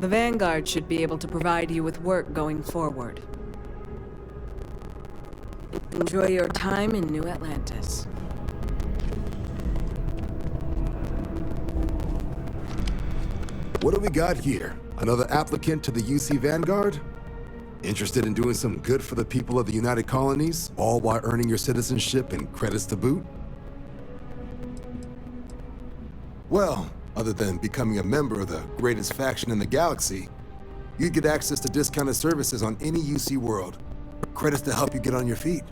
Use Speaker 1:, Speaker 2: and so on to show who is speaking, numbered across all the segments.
Speaker 1: The Vanguard should be able to provide you with work going forward. Enjoy your time in New Atlantis.
Speaker 2: What do we got here? Another applicant to the UC Vanguard? Interested in doing some good for the people of the United Colonies, all while earning your citizenship and credits to boot? Well, other than becoming a member of the greatest faction in the galaxy, you'd get access to discounted services on any UC world, credits to help you get on your feet.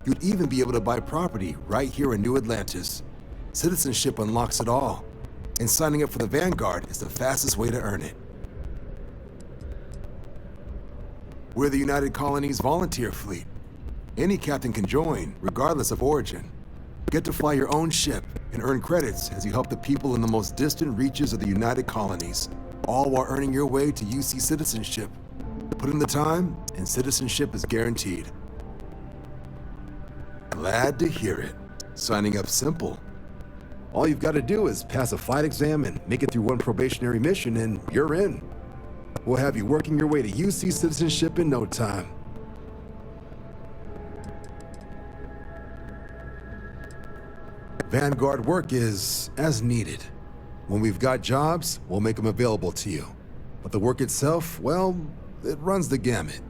Speaker 2: You'd even be able to buy property right here in New Atlantis. Citizenship unlocks it all, and signing up for the Vanguard is the fastest way to earn it. We're the United Colonies volunteer fleet. Any captain can join, regardless of origin. Get to fly your own ship and earn credits as you help the people in the most distant reaches of the United Colonies, all while earning your way to UC citizenship. Put in the time, and citizenship is guaranteed. Glad to hear it. Signing up simple. All you've got to do is pass a flight exam and make it through one probationary mission, and you're in. We'll have you working your way to UC citizenship in no time. Vanguard work is as needed. When we've got jobs, we'll make them available to you. But the work itself, well, it runs the gamut.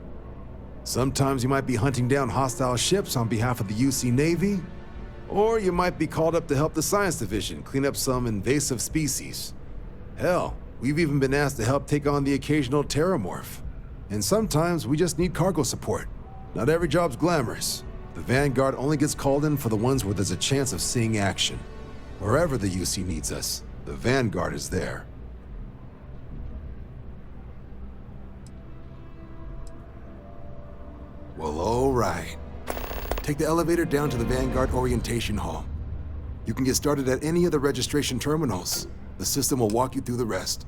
Speaker 2: Sometimes you might be hunting down hostile ships on behalf of the UC Navy, or you might be called up to help the Science Division clean up some invasive species. Hell, we've even been asked to help take on the occasional terramorph. And sometimes we just need cargo support. Not every job's glamorous. The Vanguard only gets called in for the ones where there's a chance of seeing action. Wherever the UC needs us, the Vanguard is there. Well, all right. Take the elevator down to the Vanguard Orientation Hall. You can get started at any of the registration terminals. The system will walk you through the rest.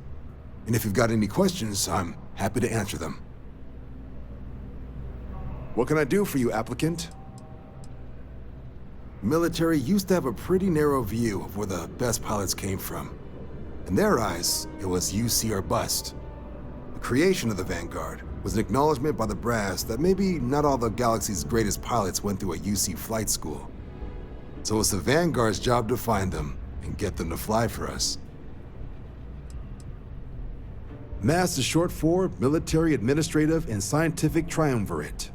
Speaker 2: And if you've got any questions, I'm happy to answer them. What can I do for you, applicant? Military used to have a pretty narrow view of where the best pilots came from. In their eyes, it was UC or bust. The creation of the Vanguard was an acknowledgement by the brass that maybe not all the galaxy's greatest pilots went through a UC flight school. So it's the Vanguard's job to find them and get them to fly for us. MASS is short for Military, Administrative, and Scientific Triumvirate.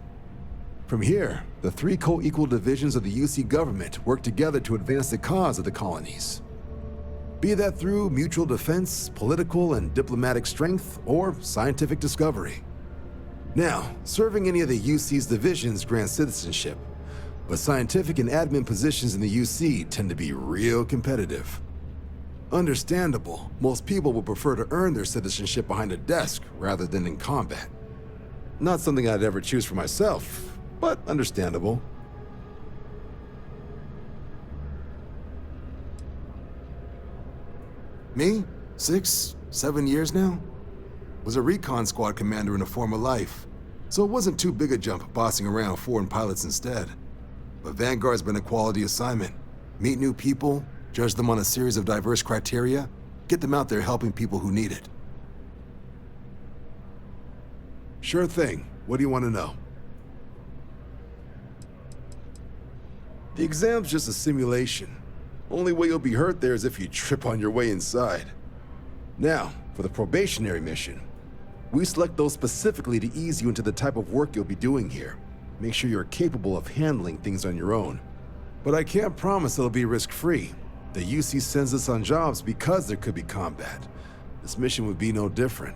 Speaker 2: From here, the three co-equal divisions of the UC government work together to advance the cause of the colonies. Be that through mutual defense, political and diplomatic strength, or scientific discovery. Now, serving any of the UC's divisions grants citizenship, but scientific and admin positions in the UC tend to be real competitive. Understandable, most people would prefer to earn their citizenship behind a desk rather than in combat. Not something I'd ever choose for myself, but understandable. Me? 6, 7 years now? Was a recon squad commander in a former life, so it wasn't too big a jump bossing around foreign pilots instead. But Vanguard's been a quality assignment. Meet new people, judge them on a series of diverse criteria, get them out there helping people who need it. Sure thing. What do you want to know? The exam's just a simulation. Only way you'll be hurt there is if you trip on your way inside. Now, for the probationary mission. We select those specifically to ease you into the type of work you'll be doing here. Make sure you're capable of handling things on your own. But I can't promise it'll be risk-free. The UC sends us on jobs because there could be combat. This mission would be no different.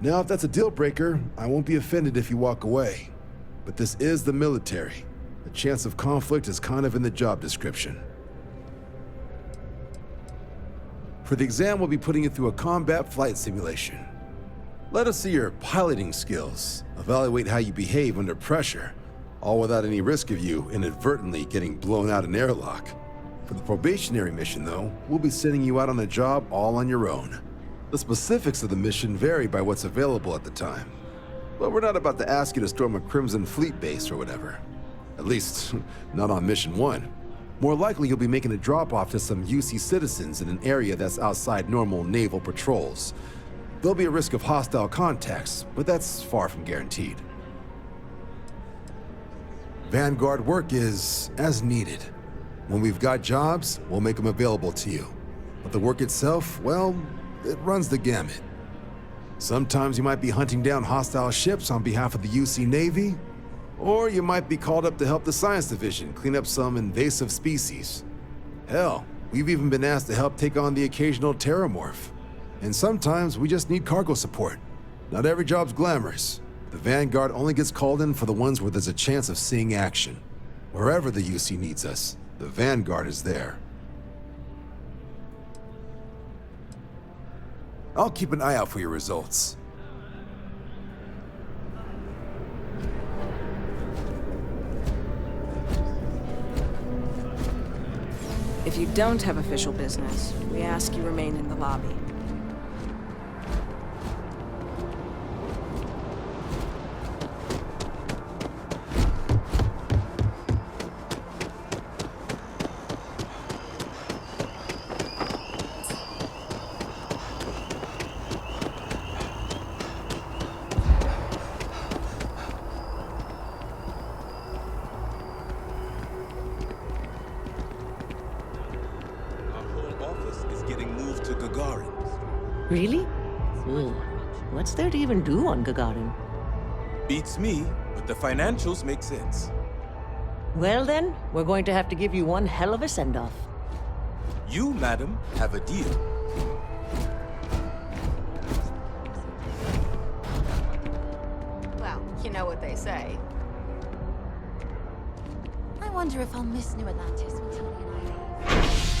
Speaker 2: Now, if that's a deal breaker, I won't be offended if you walk away. But this is the military. The chance of conflict is kind of in the job description. For the exam, we'll be putting you through a combat flight simulation. Let us see your piloting skills, evaluate how you behave under pressure, all without any risk of you inadvertently getting blown out an airlock. For the probationary mission, though, we'll be sending you out on the job all on your own. The specifics of the mission vary by what's available at the time. But we're not about to ask you to storm a Crimson Fleet base or whatever. At least, not on Mission 1. More likely, you'll be making a drop-off to some UC citizens in an area that's outside normal naval patrols. There'll be a risk of hostile contacts, but that's far from guaranteed. Vanguard work is as needed. When we've got jobs, we'll make them available to you. But the work itself, well, it runs the gamut. Sometimes you might be hunting down hostile ships on behalf of the UC Navy, or you might be called up to help the Science Division clean up some invasive species. Hell, we've even been asked to help take on the occasional terramorph. And sometimes we just need cargo support. Not every job's glamorous. The Vanguard only gets called in for the ones where there's a chance of seeing action. Wherever the UC needs us, the Vanguard is there. I'll keep an eye out for your results.
Speaker 1: If you don't have official business, we ask you remain in the lobby.
Speaker 3: Really? Ugh. What's there to even do on Gagarin?
Speaker 4: Beats me, but the financials make sense.
Speaker 3: Well then, we're going to have to give you one hell of a send-off.
Speaker 4: You, madam, have a deal.
Speaker 5: Well, you know what they say. I wonder if I'll miss New Atlantis when Tony and I leave.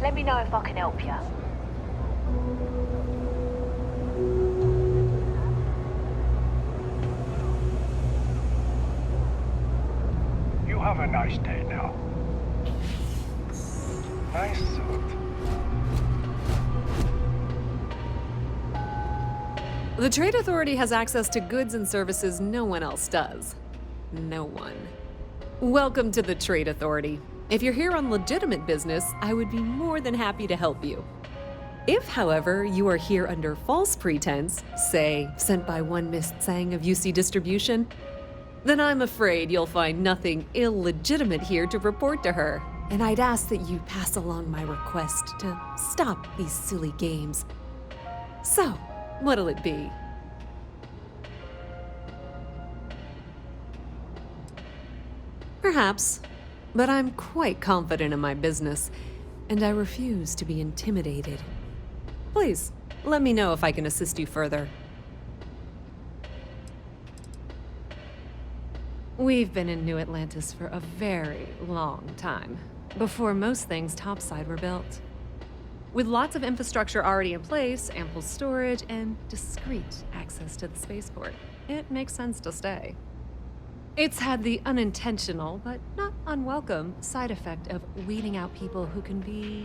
Speaker 6: Let me know if I can help you.
Speaker 7: You have a nice day now. Nice suit.
Speaker 8: The Trade Authority has access to goods and services no one else does. No one. Welcome to the Trade Authority. If you're here on legitimate business, I would be more than happy to help you. If, however, you are here under false pretense, say, sent by one Miss Tsang of UC Distribution, then I'm afraid you'll find nothing illegitimate here to report to her, and I'd ask that you pass along my request to stop these silly games. So, what'll it be? Perhaps. But I'm quite confident in my business, and I refuse to be intimidated. Please, let me know if I can assist you further. We've been in New Atlantis for a very long time, before most things topside were built. With lots of infrastructure already in place, ample storage, and discreet access to the spaceport, it makes sense to stay. It's had the unintentional, but not unwelcome, side effect of weeding out people who can be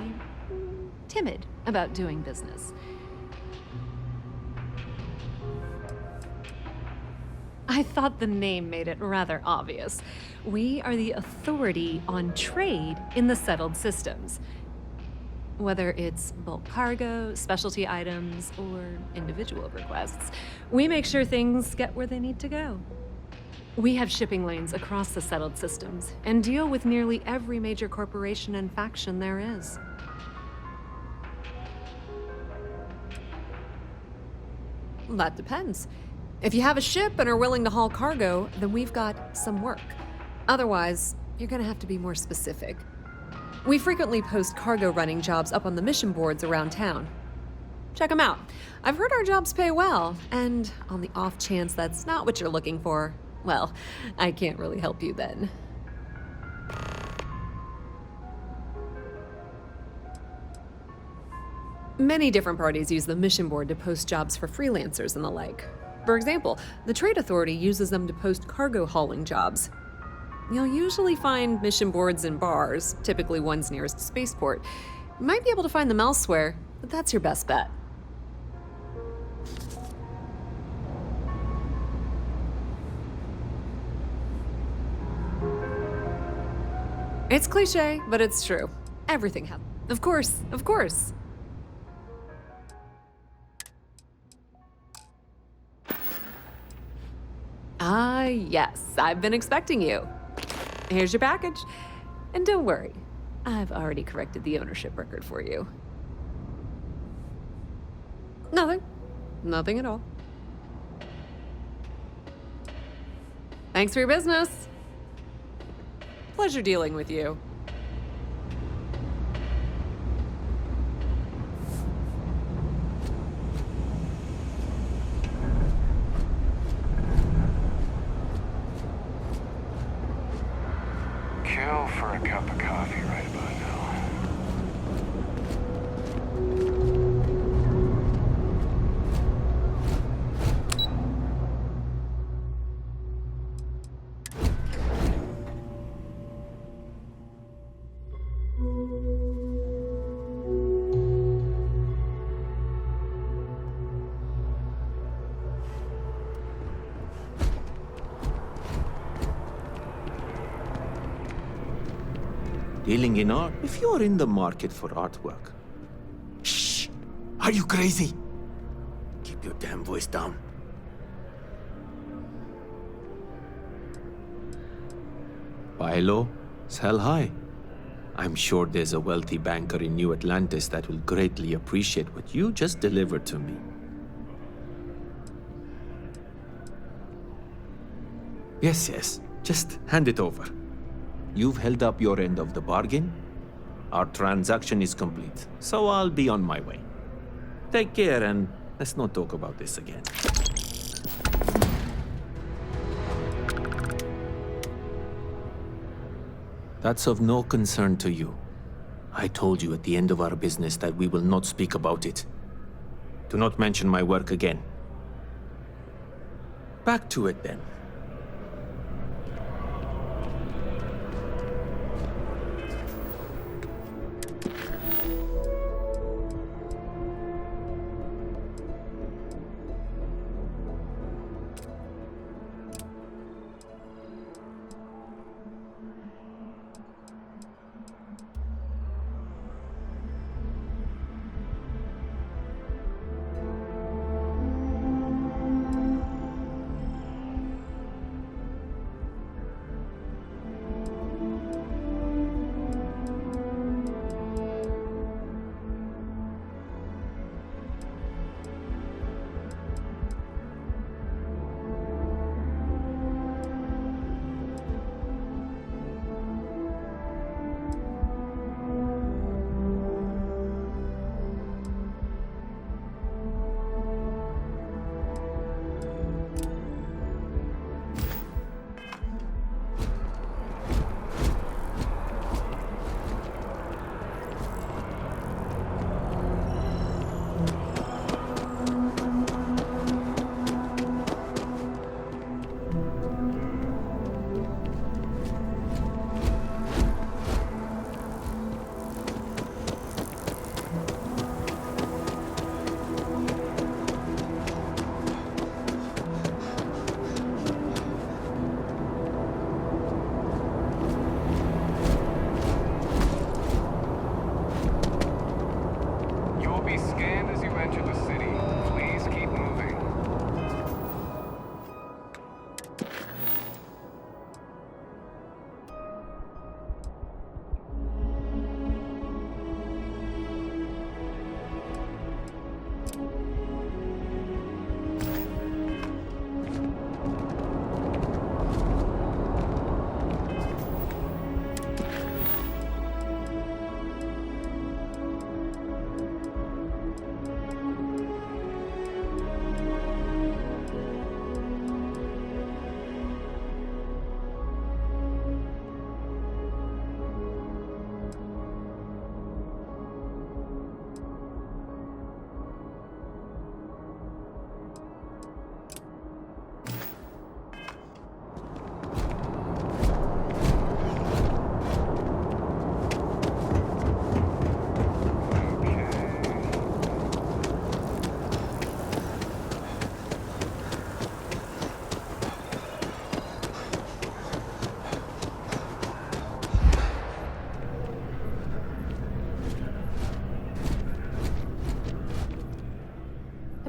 Speaker 8: timid about doing business. I thought the name made it rather obvious. We are the authority on trade in the settled systems. Whether it's bulk cargo, specialty items, or individual requests, we make sure things get where they need to go. We have shipping lanes across the settled systems and deal with nearly every major corporation and faction there is. That depends. If you have a ship and are willing to haul cargo, then we've got some work. Otherwise, you're gonna have to be more specific. We frequently post cargo running jobs up on the mission boards around town. Check them out. I've heard our jobs pay well, and on the off chance that's not what you're looking for, well, I can't really help you then. Many different parties use the mission board to post jobs for freelancers and the like. For example, the Trade Authority uses them to post cargo hauling jobs. You'll usually find mission boards in bars, typically ones nearest spaceport. You might be able to find them elsewhere, but that's your best bet. It's cliche, but it's true. Everything happens. Of course, of course. Ah, yes, I've been expecting you. Here's your package. And don't worry, I've already corrected the ownership record for you. Nothing. Nothing at all. Thanks for your business. Pleasure dealing with you.
Speaker 7: Kill for a cup of coffee right about now.
Speaker 9: Dealing in art? If you're in the market for artwork. Shh! Are you crazy? Keep your damn voice down. Buy low, sell high. I'm sure there's a wealthy banker in New Atlantis that will greatly appreciate what you just delivered to me. Yes, just hand it over. You've held up your end of the bargain. Our transaction is complete, so I'll be on my way. Take care, and let's not talk about this again. That's of no concern to you. I told you at the end of our business that we will not speak about it. Do not mention my work again. Back to it then.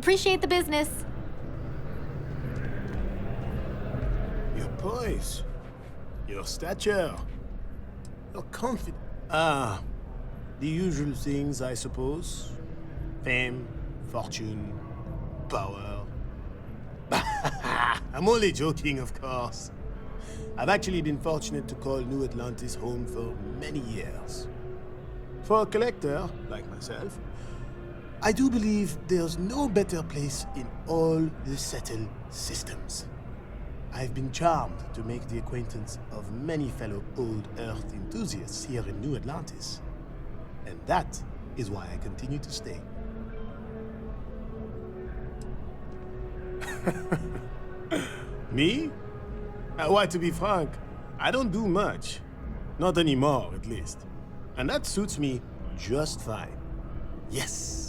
Speaker 5: Appreciate the business.
Speaker 10: Your poise, your stature, your confidence. The usual things, I suppose. Fame, fortune, power. I'm only joking, of course. I've actually been fortunate to call New Atlantis home for many years. For a collector, like myself, I do believe there's no better place in all the settled systems. I've been charmed to make the acquaintance of many fellow old Earth enthusiasts here in New Atlantis. And that is why I continue to stay. Me? Why, to be frank, I don't do much. Not anymore, at least. And that suits me just fine. Yes.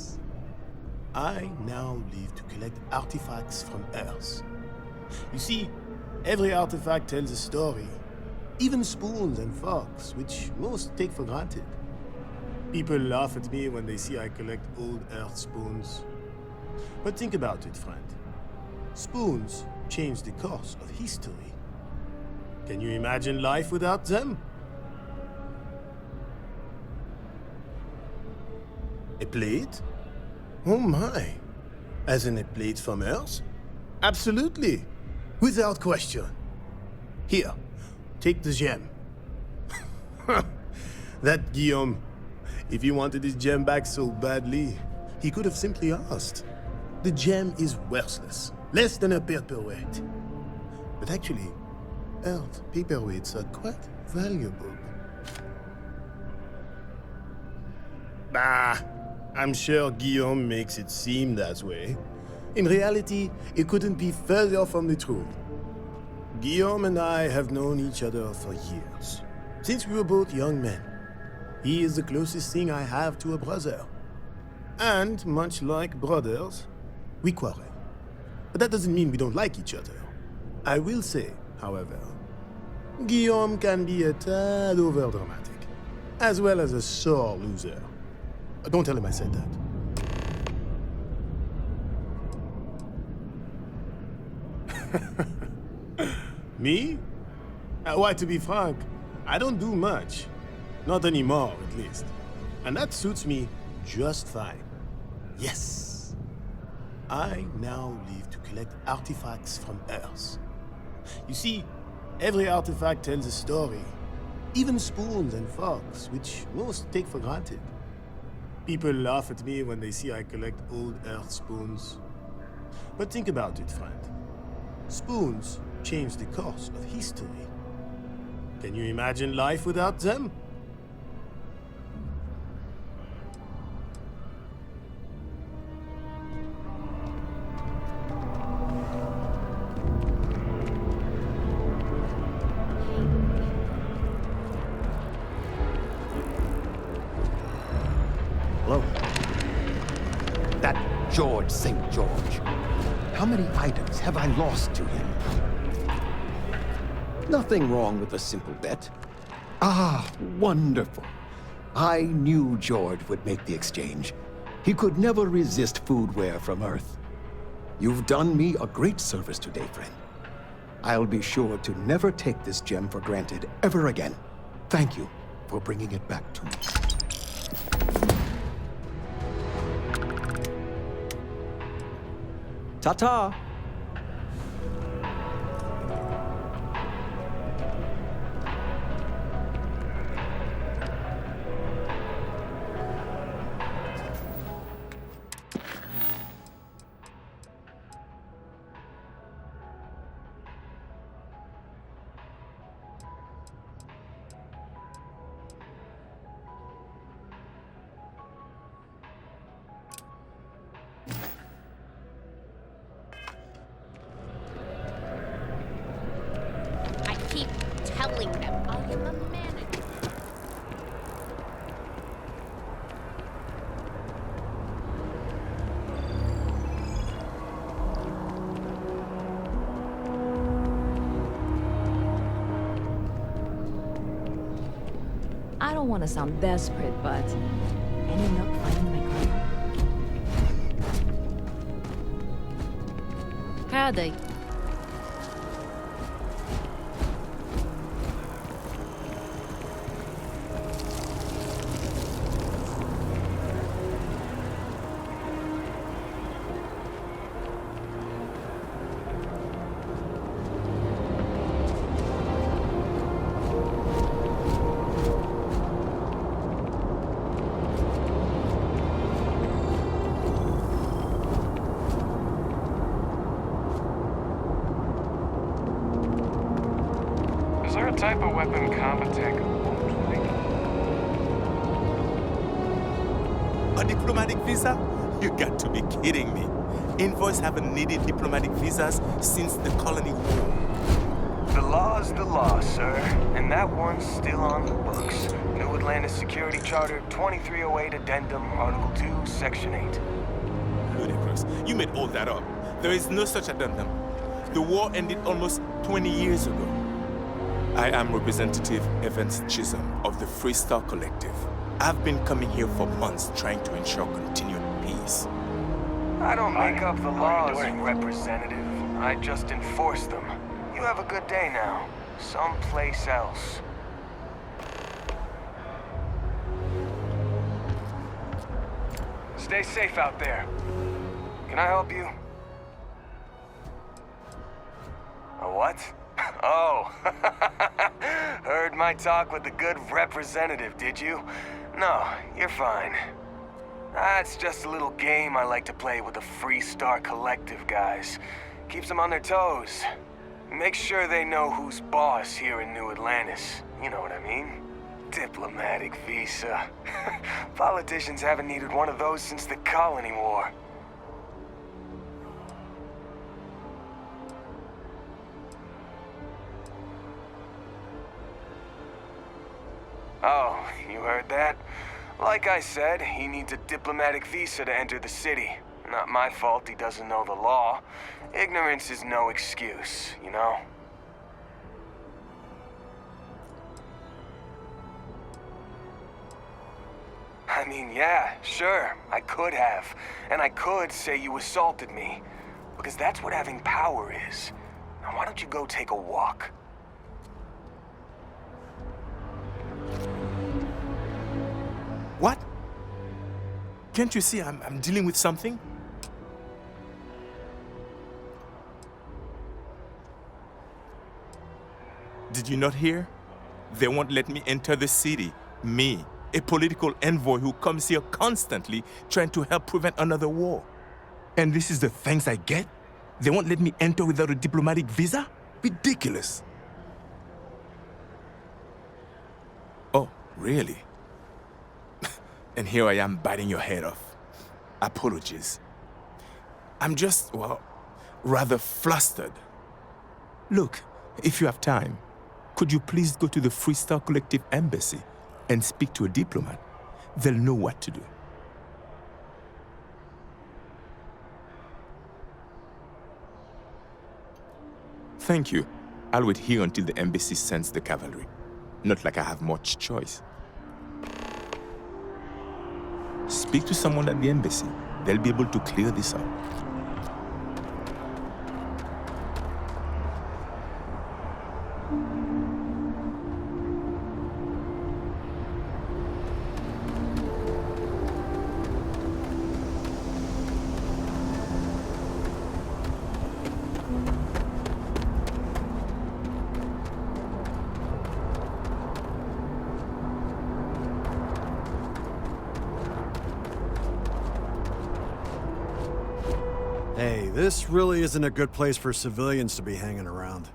Speaker 10: I now live to collect artifacts from Earth. You see, every artifact tells a story. Even spoons and forks, which most take for granted. People laugh at me when they see I collect old Earth spoons. But think about it, friend. Spoons change the course of history. Can you imagine life without them? A plate? Oh my. As in a plate from Earth? Absolutely. Without question. Here, take the gem. That Guillaume. If he wanted his gem back so badly, he could have simply asked. The gem is worthless. Less than a paperweight. But actually, Earth paperweights are quite valuable. Bah, I'm sure Guillaume makes it seem that way. In reality, it couldn't be further from the truth. Guillaume and I have known each other for years. Since we were both young men. He is the closest thing I have to a brother. And, much like brothers, we quarrel. But that doesn't mean we don't like each other. I will say, however, Guillaume can be a tad overdramatic, as well as a sore loser. Don't tell him I said that. Me? Why, to be frank, I don't do much. Not anymore, at least. And that suits me just fine. Yes. I now live to collect artifacts from Earth. You see, every artifact tells a story. Even spoons and forks, which most take for granted. People laugh at me when they see I collect old Earth spoons. But think about it, friend. Spoons change the course of history. Can you imagine life without them?
Speaker 11: Hello? That George St. George. How many items have I lost to him? Nothing wrong with a simple bet. Ah, wonderful. I knew George would make the exchange. He could never resist foodware from Earth. You've done me a great service today, friend. I'll be sure to never take this gem for granted ever again. Thank you for bringing it back to me.
Speaker 9: Ta-ta!
Speaker 5: Keep telling them I am a manager.
Speaker 12: I don't want to sound desperate, but any luck finding my car? Siadaj.
Speaker 7: Is there a type of weapon combat tech won't like?
Speaker 4: A diplomatic visa? You got to be kidding me. Envoys haven't needed diplomatic visas since the Colony War.
Speaker 7: The law's the law, sir. And that one's still on the books. New Atlantis Security Charter 2308 Addendum, Article 2, Section 8.
Speaker 4: Ludicrous. You made all that up. There is no such addendum. The war ended almost 20 years ago. I am Representative Evans Chisholm of the Freestar Collective. I've been coming here for months trying to ensure continued peace.
Speaker 7: I don't make up the laws, Representative. I just enforce them. You have a good day now. Someplace else. Stay safe out there. Can I help you? A what? Oh. Heard my talk with the good representative, did you? No, you're fine. That's just a little game I like to play with the Freestar Collective guys. Keeps them on their toes. Make sure they know who's boss here in New Atlantis. You know what I mean? Diplomatic visa. Politicians haven't needed one of those since the Colony War. Oh, you heard that? Like I said, he needs a diplomatic visa to enter the city. Not my fault he doesn't know the law. Ignorance is no excuse, you know? I mean, yeah, sure, I could have. And I could say you assaulted me. Because that's what having power is. Now why don't you go take a walk?
Speaker 4: What? Can't you see I'm dealing with something? Did you not hear? They won't let me enter the city. Me, a political envoy who comes here constantly trying to help prevent another war. And this is the thanks I get? They won't let me enter without a diplomatic visa? Ridiculous. Oh, really? And here I am biting your head off. Apologies. I'm just, well, rather flustered. Look, if you have time, could you please go to the Freestar Collective Embassy and speak to a diplomat? They'll know what to do. Thank you. I'll wait here until the embassy sends the cavalry. Not like I have much choice. Speak to someone at the embassy. They'll be able to clear this up.
Speaker 13: Hey, this really isn't a good place for civilians to be hanging around.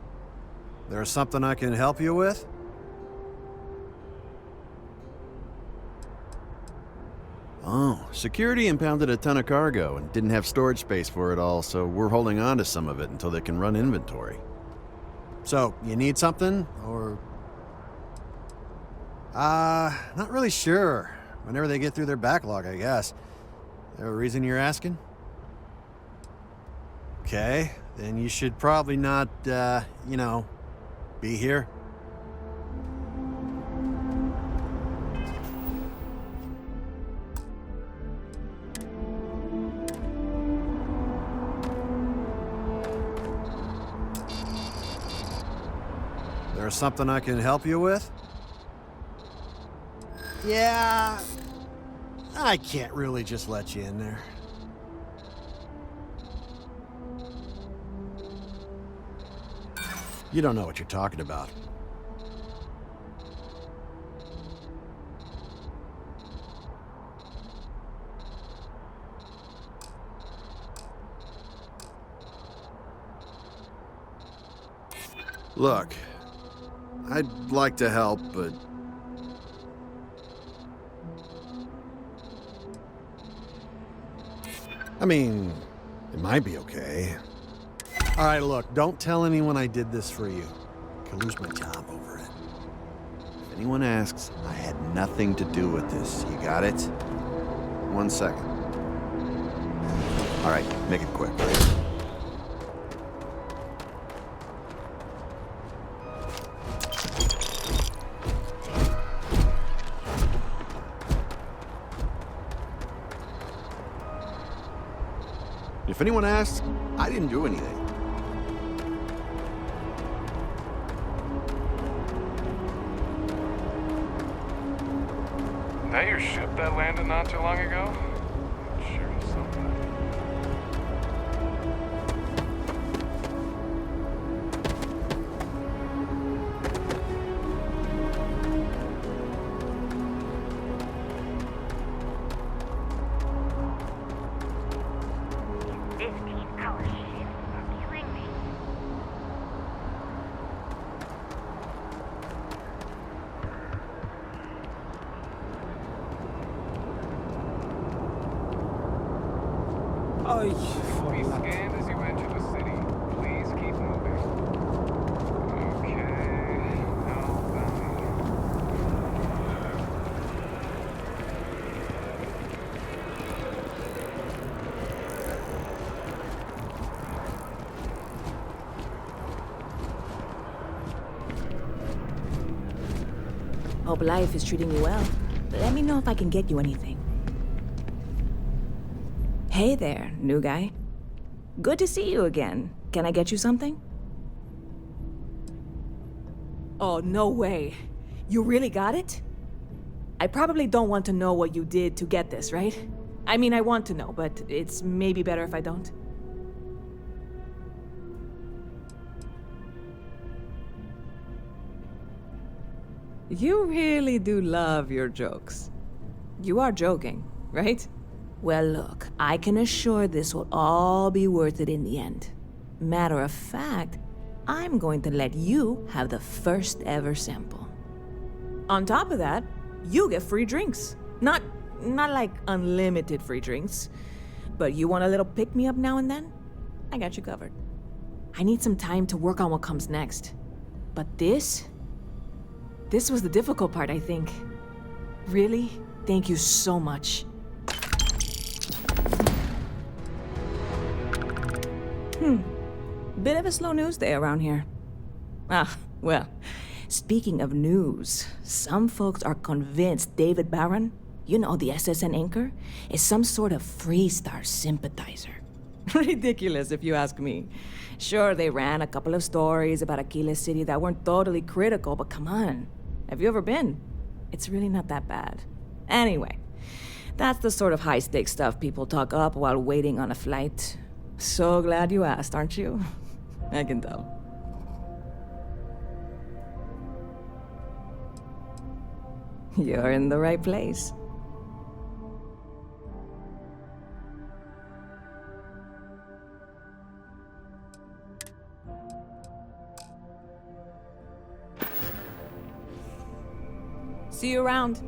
Speaker 13: There's something I can help you with? Oh, security impounded a ton of cargo and didn't have storage space for it all, so we're holding on to some of it until they can run inventory. So, you need something, or...? Not really sure. Whenever they get through their backlog, I guess. There a reason you're asking? Okay, then you should probably not, be here. something I can help you with? Yeah, I can't really just let you in there. You don't know what you're talking about. Look, I'd like to help, but... I mean, it might be okay. All right, look, don't tell anyone I did this for you. I could lose my job over it. If anyone asks, I had nothing to do with this. You got it? 1 second. All right, make it quick. If anyone asks, I didn't do anything.
Speaker 14: That your ship that landed not too long ago? Sure is something. Be scanned as you enter the city. Please keep moving. Okay. Now
Speaker 12: Hope life is treating you well. Let me know if I can get you anything. Hey there, new guy. Good to see you again. Can I get you something?
Speaker 1: Oh, no way. You really got it? I probably don't want to know what you did to get this, right? I mean, I want to know, but it's maybe better if I don't. You really do love your jokes. You are joking, right?
Speaker 12: Well, look, I can assure this will all be worth it in the end. Matter of fact, I'm going to let you have the first ever sample.
Speaker 1: On top of that, you get free drinks. Not like unlimited free drinks, but you want a little pick-me-up now and then? I got you covered. I need some time to work on what comes next. But this was the difficult part, I think. Really, thank you so much.
Speaker 12: Bit of a slow news day around here. Ah, well, speaking of news, some folks are convinced David Barron, you know, the SSN anchor, is some sort of Freestar sympathizer.
Speaker 1: Ridiculous, if you ask me.
Speaker 12: Sure, they ran a couple of stories about Aquila City that weren't totally critical, but come on. Have you ever been? It's really not that bad. Anyway, that's the sort of high-stakes stuff people talk up while waiting on a flight. So glad you asked, aren't you? I can tell. You're in the right place.
Speaker 1: See you around.